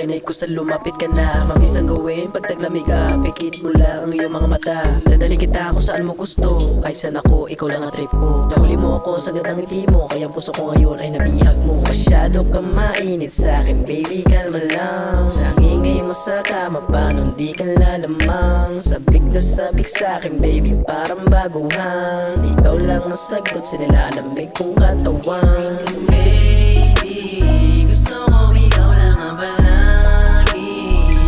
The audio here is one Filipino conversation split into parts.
akin ay kusang lumapit ka na. Mabis ang gawin pag taglamig ka, pikit mo lang ang iyong mga mata. Dadaling kita kung saan mo gusto, kahit saan ako, ikaw lang ang trip ko. Nahuli mo ako sa gandang ngiti mo, kaya ang puso ko ngayon ay nabihag mo. Masyado ka mainit sa akin, baby, kalma lang. Ang ingay mo sa kama, paano di ka lalamang? Sabik na sabik sa akin, baby, parang baguhan. Ikaw lang ang sagot sa nilalamig kong katawan. Baby, gusto ko ikaw lang ang palagi.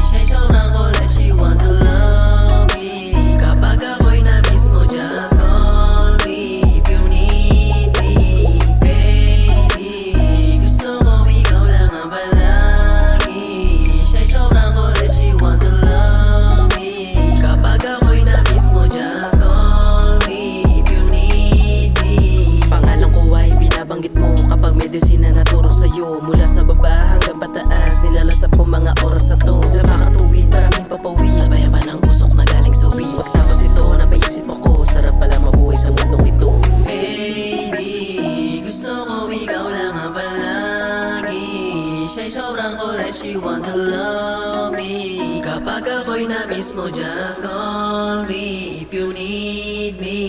Siya'y sobrang kulit, she want to love me. Kapag ako'y na-miss mo, just call me if you need me. Baby, gusto ko ikaw lang ang palagi. Siya'y sobrang kulit, she want to love me. Kapag ako'y na-miss mo, just call me if you need me. Pangalan ko ay binabanggit mo kapag medisina na turo sa'yo. Mula sa baba hanggang pataas, nilalasap ko mga oras na to. Sa makatuwid, maraming papawid, sabayan pa ng usok na galing sa wheel. Pagtapos ito, napaisip ako, sarap pala mabuhay sa mundong ito. Baby, gusto ko ikaw lang ang palagi. Siya'y sobrang kulit, she want to love me. Kapag ako'y na-miss mo, just call me if you need me.